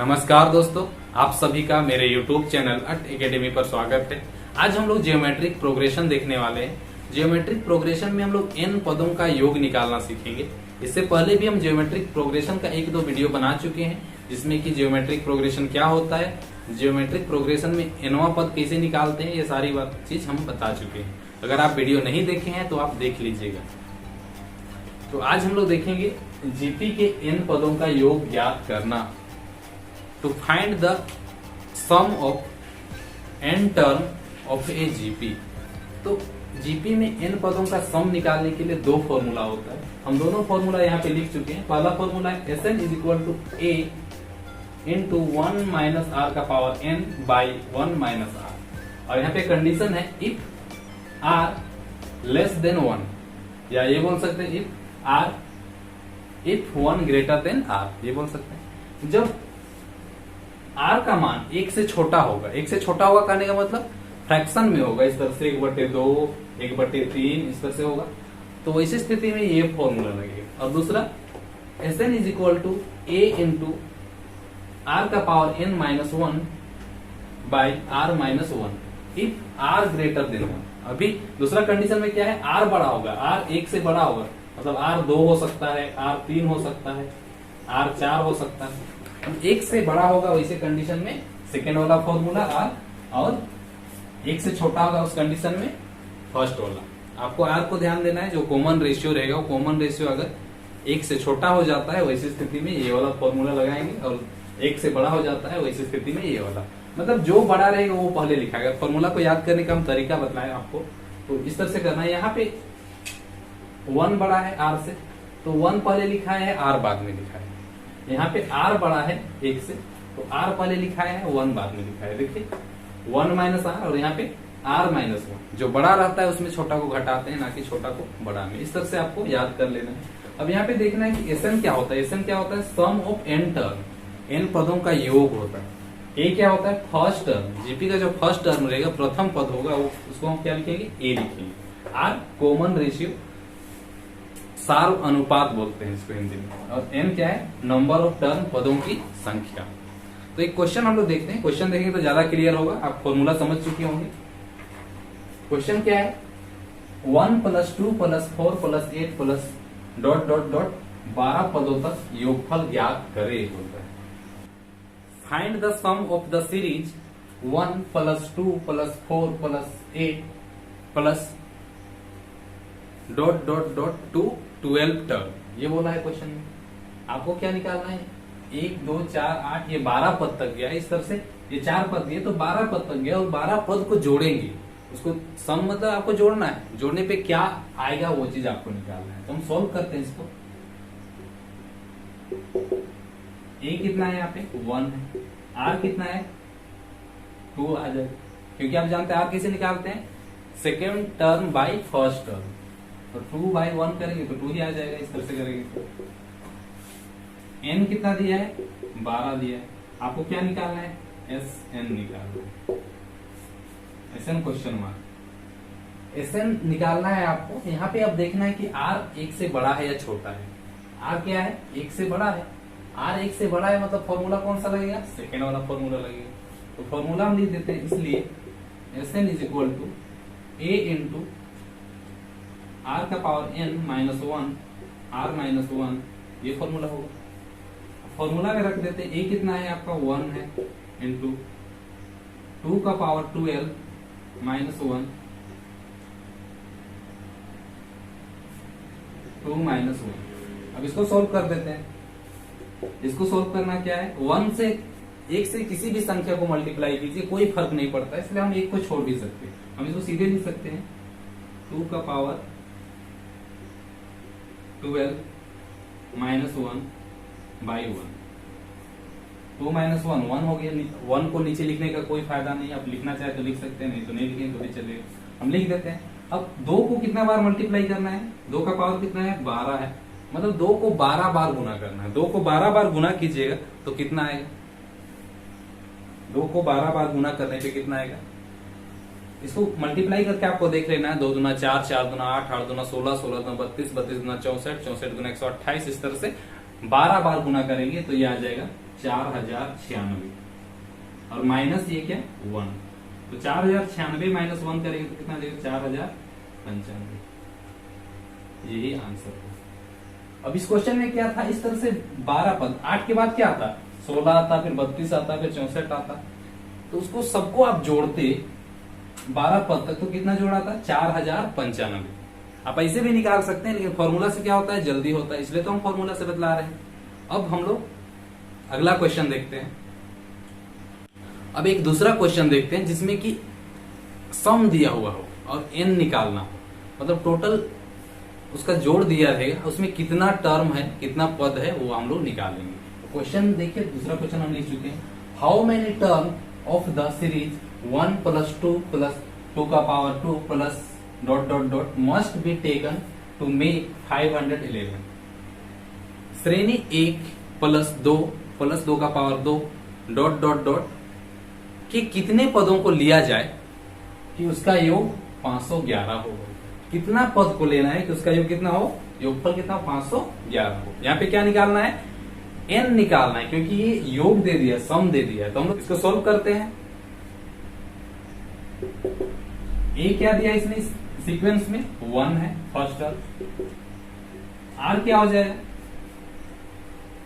नमस्कार दोस्तों, आप सभी का मेरे YouTube चैनल अट एकेडमी पर स्वागत है। आज हम लोग जियोमेट्रिक प्रोग्रेशन देखने वाले हैं। जियोमेट्रिक प्रोग्रेशन में हम लोग n पदों का योग निकालना सीखेंगे। इससे पहले भी हम जियोमेट्रिक प्रोग्रेशन का एक दो वीडियो बना चुके हैं, जिसमें कि जियोमेट्रिक प्रोग्रेशन क्या होता है, जियोमेट्रिक प्रोग्रेशन में nवां पद कैसे निकालते हैं, ये सारी बात चीज हम बता चुके हैं। अगर आप वीडियो नहीं देखे हैं तो आप देख लीजिएगा। तो आज हम लोग देखेंगे जीपी के n पदों का योग ज्ञात करना। To find the sum of n term of a GP। तो जीपी में n पदों का सम निकालने के लिए दो फॉर्मूला होता है। हम दोनों फॉर्मूला यहाँ पे लिख चुके हैं। पहला फॉर्मूला है Sn is equal to a into 1 minus r का power n by 1 minus r. और यहाँ पे कंडीशन है इफ r लेस देन 1, या ये बोल सकते हैं इफ 1 ग्रेटर देन r, ये बोल सकते हैं। जब r का मान एक से छोटा होगा, एक से छोटा होगा कहने का मतलब फ्रैक्शन में होगा, इस तरह से 1/2, 1/3 इस तरह से होगा, तो वैसी स्थिति में ये फॉर्मूला लगेगा। और दूसरा Sn is equal to a into r का power n minus 1 by r minus 1 if r greater than 1। अभी दूसरा कंडीशन में क्या है, r बड़ा होगा, r 1 से बड़ा होगा, मतलब r 2 हो सकता है, r 3 हो सकता है, r 4 हो सकता है। एक से बड़ा होगा वैसे कंडीशन में सेकेंड वाला फॉर्मूला आर, और एक से छोटा होगा उस कंडीशन में फर्स्ट वाला। आपको आर को ध्यान देना है, जो कॉमन रेशियो रहेगा वो कॉमन रेशियो अगर एक से छोटा हो जाता है वैसी स्थिति में ये वाला फॉर्मूला लगाएंगे, और एक से बड़ा हो जाता है वैसी स्थिति में ये वाला, मतलब जो बड़ा रहेगा वो पहले लिखाएगा। फॉर्मूला को याद करने का हम तरीका बताएं आपको, तो इस तरह से करना है। यहाँ पे 1 बड़ा है r से, तो 1 पहले लिखा है, r बाद में लिखा है। यहाँ पे r बड़ा है 1 से, तो r पहले लिखा है, 1 बाद में लिखा है। देखिए 1 माइनस r, और यहाँ पे r माइनस 1, जो बड़ा रहता है उसमें छोटा को घटाते हैं, ना कि छोटा को बड़ा में। इस तरह से आपको याद कर लेना है। अब यहाँ पे देखना है कि Sn क्या होता है। Sn क्या होता है, सम ऑफ n टर्म, n पदों का योग होता है। a क्या होता है, फर्स्ट टर्म। जीपी का जो फर्स्ट टर्म रहेगा, प्रथम पद होगा, वो उसको हम क्या लिखेंगे, a लिखेंगे। r कॉमन रेशियो, सार्व अनुपात बोलते हैं इसको हिंदी में, और n क्या है, नंबर ऑफ टर्म, पदों की संख्या। तो एक क्वेश्चन हम लोग देखते हैं। क्वेश्चन देखेंगे तो ज्यादा क्लियर होगा, आप फॉर्मूला समझ चुके होंगे। क्वेश्चन क्या है, 1 + 2 + 4 + 8 प्लस डॉट डॉट डॉट 12 पदों तक योगफल ज्ञात करे बोलता है। Find the sum of the series 1 + 2 + 4 + 8 plus dot dot dot to 12 term, ये बोला है क्वेश्चन में। आपको क्या निकालना है, 1 2 4 8, ये 12 पद तक गया। इस तरह से ये 4 पद दिए तो 12 पद तक गया, और 12 पद को जोड़ेंगे। उसको सम मतलब आपको जोड़ना है, जोड़ने पे क्या आएगा वो चीज आपको निकालना है। तो हम सॉल्व करते हैं इसको। a कितना है, यहाँ पे 1 है, r कितना है 2 आ जाएगा, क्योंकि आप जानते हैं r कैसे निकालते हैं, second term by first term. तो 2/1 करेंगे तो 2 ही आ जाएगा। इस तरह से करेंगे तो n कितना दिया है, 12 दिया है। आपको क्या निकालना है, Sn निकालना है। Sn क्वेश्चन मार्क, Sn निकालना है आपको। यहाँ पे अब देखना है कि r 1 से बड़ा है या छोटा है। r क्या है, 1 से बड़ा है। r 1 से बड़ा है मतलब फॉर्मूला कौन सा लगेगा, सेकेंड वाला फॉर्मूला लगेगा। तो फॉर्मूला हम लिख देते हैं, इसलिए Sn is equal to a into r का power n minus 1 r minus 1, ये फॉर्मूला होगा। फॉर्मूला में रख देते हैं, a कितना है आपका 1 है, इंटू 2 का पावर 12 माइनस 1 2 माइनस 1। अब इसको सोल्व कर देते हैं। इसको सोल्व करना क्या है, 1 से किसी भी संख्या को मल्टीप्लाई कीजिए, कोई फर्क नहीं पड़ता, इसलिए हम 1 को छोड़ भी सकते हैं। हम इसको सीधे लिख सकते हैं, 2 का पावर 12 माइनस 1 बाई 1। 2 माइनस 1 1 हो गया। 1 को नीचे लिखने का कोई फायदा नहीं, आप लिखना चाहे तो लिख सकते हैं, नहीं तो नहीं लिखेंगे तो भी चलेगा। हम लिख देते हैं। अब 2 को कितना बार मल्टीप्लाई करना है, 2 का पावर कितना है, 12 है, मतलब 2 को 12 बार गुना करना है। 2 को 12 बार गुना कीजिएगा तो कितना आएगा, 2 को 12 बार गुना करने पे कितना आएगा, इसको मल्टीप्लाई करके आपको देख लेना है। 2 दूना 4, 4 दूना 8, 8 दूना 16, 16 दूना 32, 32 दूना 64, 64 दूना 128, इस तरह से 12 बार गुना करेंगे तो ये आ जाएगा 4096 और माइनस ये क्या 1, तो 4096 माइनस 1 करेंगे तो कितना देगा 4095। यही आंसर है। अब इस क्वेश्चन में क्या था, इस तरह से 12 पद, 8 के बाद क्या आता, 16 आता, फिर 32 आता, फिर 64 आता, तो उसको सबको आप जोड़ते 12 पद तक तो कितना जोड़ा था 4095। आप ऐसे भी निकाल सकते हैं, लेकिन फॉर्मूला से क्या होता है जल्दी होता है, इसलिए तो हम फॉर्मूला से बतला रहे हैं। अब हम लोग अगला क्वेश्चन देखते हैं। अब एक दूसरा क्वेश्चन देखते हैं जिसमें कि सम दिया हुआ हो और n निकालना हो, मतलब टोटल उसका जोड़ दिया रहेगा, उसमें कितना टर्म है, कितना पद है, वो हम लोग निकालेंगे। तो क्वेश्चन देखिए, दूसरा क्वेश्चन हम लिख चुके हैं। How many term of the series 1 + 2 + 2 का power 2 plus ... must be taken to make 511। श्रेणी 1 + 2 + 2 का पावर 2 ... के कितने पदों को लिया जाए कि उसका योग 511 हो। कितना पद को लेना है कि उसका योग कितना हो, योगफल कितना 511 हो। यहाँ पे क्या निकालना है, n निकालना है, क्योंकि ये योग दे दिया, सम दे दिया है। तो हम लोग इसको सोल्व करते हैं। a क्या दिया इसने सीक्वेंस में 1 है फर्स्ट टर्म, r क्या हो जाएगा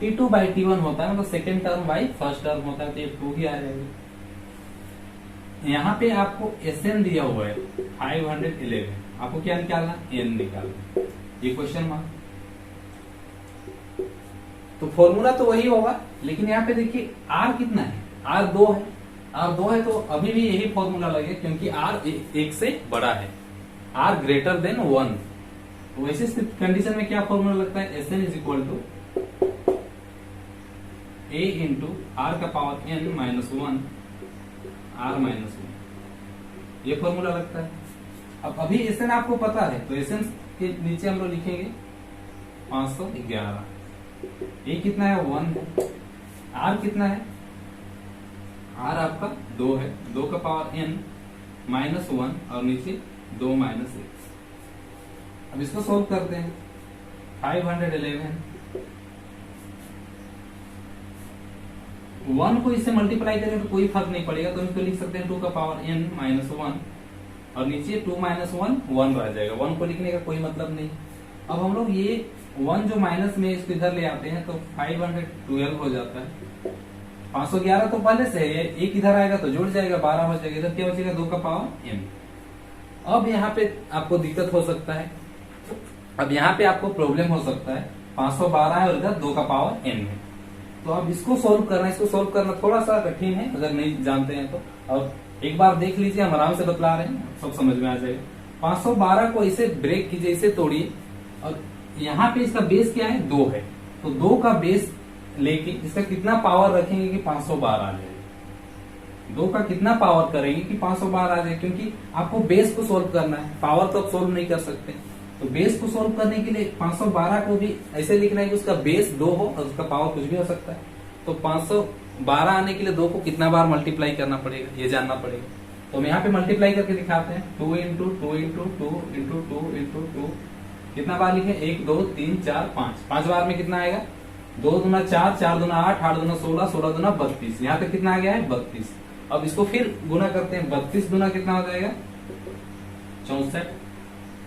T2/T1 होता है, मतलब second term by first term होता है, तो ये 2 ही आ जाएगा। यहाँ पे आपको Sn दिया हुआ है 511, आपको क्या निकालना, n निकालना, ये क्वेश्चन मार्क। तो फॉर्मूला तो वही होगा, लेकिन यहाँ पे देखिए r कितना है, r 2 है, r 2 है, तो अभी भी यही फॉर्मूला लगेगा, क्योंकि r 1 से बड़ा है, r ग्रेटर देन 1। तो वैसे कंडीशन में क्या फॉर्मूला लगता है, Sn = a इंटू r का पावर n -1 r -1, ये फॉर्मूला लगता है। अब अभी Sn आपको पता है, तो Sn के नीचे हम लोग लिखेंगे 511। a कितना है 1 है, r कितना है, r आपका 2 है, 2 का पावर n -1 और नीचे 2 - 1। अब इसको सोल्व करते हैं। 511 1 को इससे मल्टीप्लाई करें तो कोई फर्क नहीं पड़ेगा, तो इसको लिख सकते हैं 2 का पावर n -1 और नीचे 2 - 1 1 रह जाएगा, 1 को लिखने का कोई मतलब नहीं। अब हम लोग ये 1 जो माइनस में इसको इधर ले आते हैं, तो 512 हो जाता है। 511 तो पहले से है, एक इधर आएगा तो जुड़ जाएगा, 12 हो जाएगा, इधर क्या बचेगा 2 का पावर n। अब यहाँ पे आपको दिक्कत हो सकता है, अब यहाँ पे आपको प्रॉब्लम हो सकता है, 512 है और इधर 2 का पावर n है, तो अब इसको सोल्व करना, इसको सोल्व करना थोड़ा सा कठिन है अगर नहीं जानते हैं तो। और एक बार देख लीजिए, हम आराम से बतला रहे हैं, सब समझ में आ जाएगा। 512 को इसे ब्रेक कीजिए, इसे तोड़िए, और यहाँ पे इसका बेस क्या है 2 है, तो 2 का बेस लेके इसका कितना पावर रखेंगे कि 512 आ जाए। 2 का कितना पावर करेंगे कि 512 आ जाए, क्योंकि आपको बेस को सोल्व करना है, पावर तो आप सोल्व नहीं कर सकते। तो बेस को सोल्व करने के लिए 512 को भी ऐसे लिखना है कि उसका बेस 2 हो और उसका पावर कुछ भी हो सकता है। तो 512 आने के लिए 2 को कितना बार मल्टीप्लाई करना पड़ेगा, ये जानना पड़ेगा। तो हम यहाँ पे मल्टीप्लाई करके दिखाते हैं, 2 × 2 × 2 × 2 × 2, कितना बार लिखे 1 2 3 4 5, 5 बार में कितना आएगा 2 दूना 4, 4 दूना 8, 8 दूना 16, 16 दूना 32, यहाँ तक कितना आ गया है 32। अब इसको फिर गुना करते हैं, 32 दूना कितना हो जाएगा 64,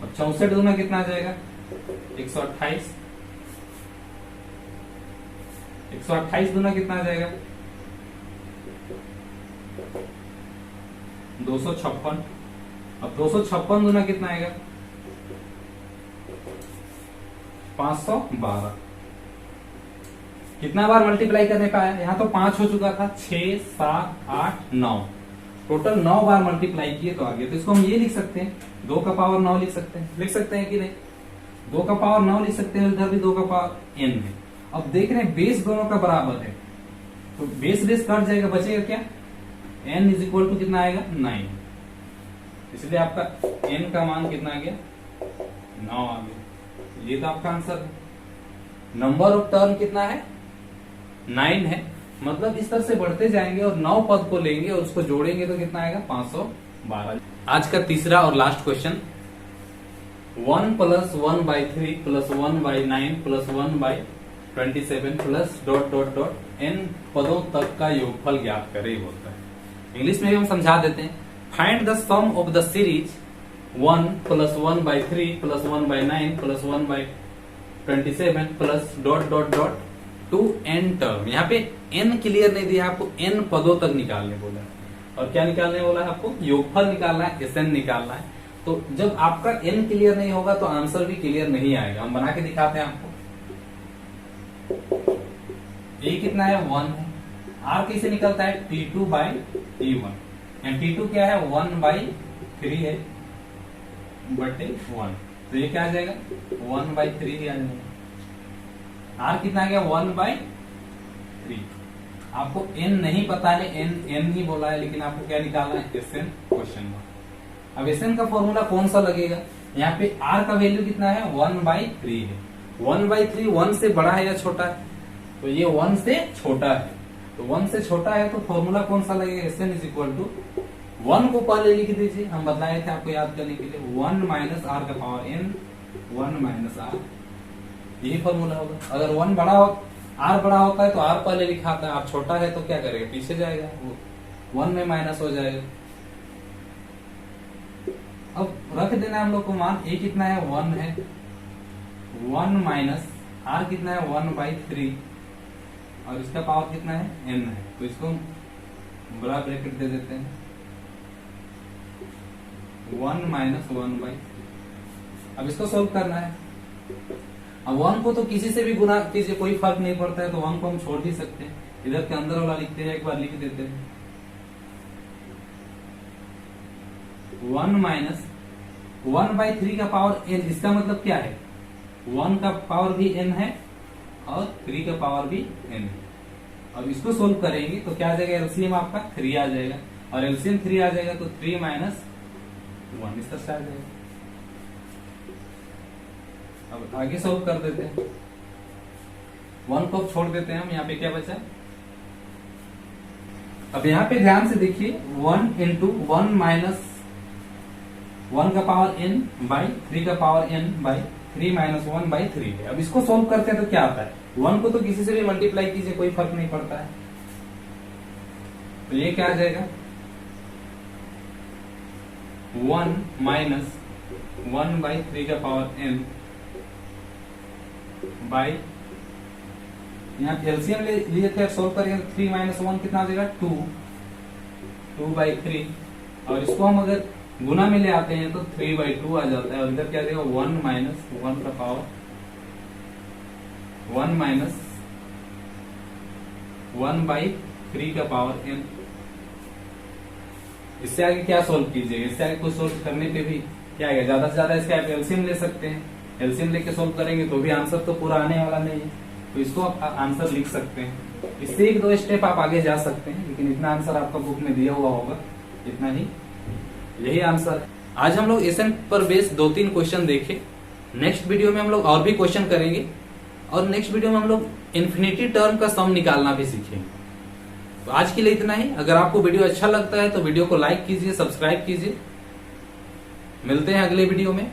अब 64 दूना कितना आ जाएगा 128, 128 दूना कितना आ जाएगा 256, अब 256 दूना कितना आएगा 512। कितना बार मल्टीप्लाई करने का है, यहाँ तो 5 हो चुका था, 6 7 8 9, टोटल 9 बार मल्टीप्लाई किए तो आ गया। तो इसको हम ये लिख सकते हैं, 2 का पावर 9 लिख सकते हैं कि नहीं, 2 का पावर 9 लिख सकते हैं, इधर भी 2 का पावर n है। अब देख रहे हैं बेस दोनों का बराबर है, तो बेस बेस कट जाएगा, बचेगा क्या n = कितना आएगा 9, इसलिए आपका n का मान कितना आ गया 9 आ गया। ये तो आपका आंसर है। नंबर ऑफ टर्म कितना है 9 है, मतलब इस तरह से बढ़ते जाएंगे और 9 पद को लेंगे और उसको जोड़ेंगे तो कितना आएगा 512। आज का तीसरा और last question, 1 + 1/3 + 1/9 + 27 plus dot dot dot n पदों तक का योगफल ज्ञात करे बोलता है। इंग्लिश में भी हम समझा देते हैं, find the sum of the series 1 plus 1 by 3 plus 1 by 9 plus 1 by 27 plus dot dot dot to n term. यहाँ पे n क्लियर नहीं दिया, आपको n पदों तक निकालने बोला है। और क्या निकालने बोला है आपको? योगफल निकालना है, SN निकालना है। तो जब आपका n क्लियर नहीं होगा तो आंसर भी क्लियर नहीं आएगा। हम बना के दिखाते हैं आपको। a कितना है? 1 है। r कैसे निकलता है? T2 by T1 and T2 क्या है? 1 बाई 3 है बटे 1, तो ये क्या आ जाएगा? 1 बाई 3 ही आ जाएगा। r कितना आ गया? 1 बाई 3। आपको n नहीं पता है, n ही बोला है, लेकिन आपको क्या निकालना है? SN question mark. अब SN का फॉर्मूला कौन सा लगेगा? यहाँ पे r का वैल्यू कितना है? 1 बाई 3 है। 1 बाई 3 1 से बड़ा है या छोटा है? तो ये 1 से छोटा है, तो 1 से छोटा है तो फॉर्मूला कौन सा लगेगा? SN इज इक्वल टू 1 को पहले लिख दीजिए, हम बताए थे आपको याद करने के लिए, 1 माइनस r का पावर n, 1 माइनस r, यही फॉर्मूला होगा। अगर 1 बड़ा हो, r बड़ा होता है तो r पहले लिखा था, आप छोटा है तो क्या करेगा? पीछे जाएगा, वो 1 में माइनस हो जाएगा। अब रख देना हम लोग को मान, a कितना है? 1 है, 1 माइनस r कितना है? 1 बाई 3, और इसका पावर कितना है? n है, तो इसको बड़ा ब्रैकेट दे देते हैं, 1 माइनस 1 बाई 3। अब इसको सोल्व करना है। अब 1 को तो किसी से भी गुना कीजिए, कोई फर्क नहीं पड़ता है, तो 1 को हम छोड़ ही सकते हैं। इधर के अंदर वाला लिखते हैं, एक बार लिख देते हैं, 1 माइनस 1 बाई 3 का पावर n। इसका मतलब क्या है? 1 का पावर भी n है और 3 का पावर भी n है। अब इसको सोल्व करेंगे तो क्या आ जाएगा? एलसीएम आपका 3 आ जाएगा, और एलसीएम 3 आ जाएगा तो 3 माइनस 1 इस तरह से आ जाएगा। अब आगे सोल्व कर देते हैं, 1 को छोड़ देते हैं हम। यहाँ पे क्या बचा? अब यहाँ पे ध्यान से देखिए, 1 इंटू 1 माइनस 1 का पावर n बाई 3 का power n by 3 minus 1 by 3 है। अब इसको सोल्व करते हैं तो क्या आता है? 1 को तो किसी से भी मल्टीप्लाई कीजिए, कोई फर्क नहीं पड़ता है, तो ये क्या आ जाएगा? 1 माइनस 1 बाई 3 का पावर n बाई, यहाँ एलसीएम लिए थे, सोल्व करेंगे 3 माइनस 1 कितना आ जाएगा? 2 बाई 3, और इसको हम अगर गुना में ले आते हैं तो 3 बाई 2 आ जाता है, और इधर क्या देगा? 1 माइनस 1 का पावर 1 माइनस 1 बाई 3 का पावर n। इससे आगे क्या सोल्व कीजिएगा? इससे आगे कुछ सोल्व करने पे भी क्या आएगा? ज्यादा से ज्यादा इसका आप एलसीएम ले सकते हैं, एलसीएम लेके सोल्व करेंगे तो भी आंसर तो पूरा आने वाला नहीं है, तो इसको आप आंसर लिख सकते हैं। इससे 1-2 स्टेप आप आगे जा सकते हैं, लेकिन इतना आंसर आपका बुक में दिया हुआ होगा, इतना ही, यही आंसर है। आज हम लोग एसएन पर बेस 2-3 क्वेश्चन देखे। नेक्स्ट वीडियो में हम लोग और भी क्वेश्चन करेंगे, और नेक्स्ट वीडियो में हम लोग इन्फिनिटी टर्म का सम निकालना भी सीखेंगे। तो आज के लिए इतना ही। अगर आपको वीडियो अच्छा लगता है तो वीडियो को लाइक कीजिए, सब्सक्राइब कीजिए। मिलते हैं अगले वीडियो में।